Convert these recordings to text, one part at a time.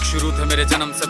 शुरू थे मेरे जन्म से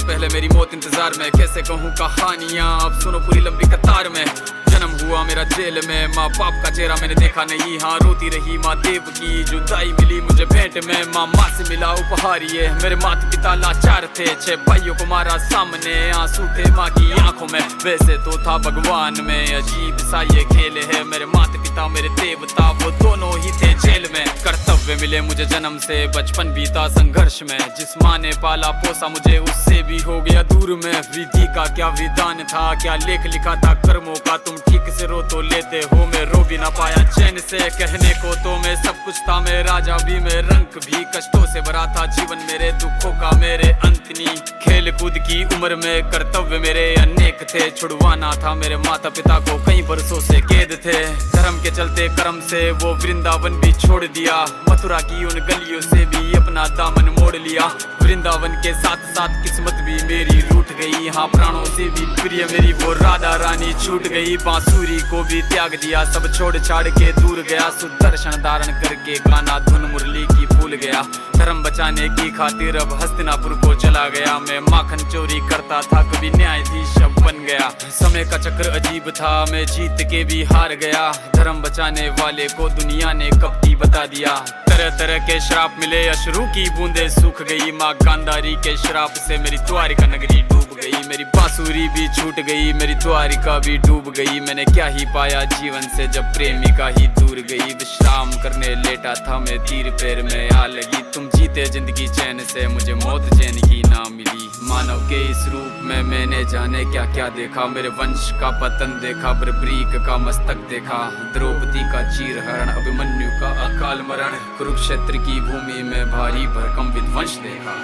पहले मेरी मौत इंतजार में। कैसे कहूँ कहानियाँ, अब सुनो पूरी लंबी कतार में। जन्म हुआ मेरा जेल में, माँ बाप का चेहरा मैंने देखा नहीं। हाँ रोती रही माँ देव की, जुदाई मिली मुझे भेंट में। माँ से मिला उपहार ये, मेरे माता पिता लाचार थे। 6 भाइयों को मारा सामने, आंसू थे माँ की आंखों में। वैसे तो था भगवान में, अजीब सा ये खेल है। मेरे माता पिता मेरे देवता, वो दोनों ही थे जेल में। कर्तव्य मिले मुझे जन्म से, बचपन बीता संघर्ष में। जिस माँ ने पाला पोसा मुझे, उससे भी हो गया दूर में। विधि का क्या विधान था, क्या लेख लिखा था कर्मों का। तुम ठीक से रो तो लेते हो, मैं रो भी ना पाया चैन से। कहने को तो मैं सब कुछ था, मैं राजा भी, मैं रंक भी। कष्टों से भरा था जीवन मेरे, दुखों का मेरे अंत नहीं। खेल कूद की उम्र में कर्तव्य मेरे अनेक थे। छुड़वाना था मेरे माता पिता को, कई बरसों से कैद थे। धर्म के चलते कर्म से वो वृंदावन भी छोड़ दिया। मथुरा की उन गलियों से भी अपना दामन मोड़ लिया। वृंदावन के साथ साथ किस्मत भी मेरी रूठ गई। हाँ प्राणों से भी प्रिय मेरी वो राधा रानी छूट गई। बांसुरी को भी त्याग दिया, सब छोड़ छाड़ के दूर गया। सुदर्शन धारण करके गाना धुन मुरली की भूल गया। धर्म बचाने की खातिर अब हस्तिनापुर को चला गया। मैं माखन चोरी करता था, कभी न्यायाधीश अब बन गया। समय का चक्र अजीब था, मैं जीत के भी हार गया। धर्म बचाने वाले को दुनिया ने कपटी बता दिया। तरह तरह के श्राप मिले, अश्रु की बूंदे सूख गई। माँ गांधारी के श्राप से मेरी द्वारिका नगरी डूब गई। मेरी बांसुरी भी छूट गई, मेरी द्वारिका भी डूब गई। मैंने क्या ही पाया जीवन से, जब प्रेमिका ही दूर गई। विश्राम करने लेटा था मैं, तीर पैर में आ लगी। तुम जीते जिंदगी चैन से, मुझे मौत चैन की ना मिली। मानव के इस रूप में मैंने जाने क्या क्या देखा। मेरे वंश का पतन देखा, बर्बरीक का मस्तक देखा। द्रौपदी का चीरहरण, अभिमन्यु का अकाल मरण। कुरुक्षेत्र की भूमि में भारी भरकम विध्वंस देखा।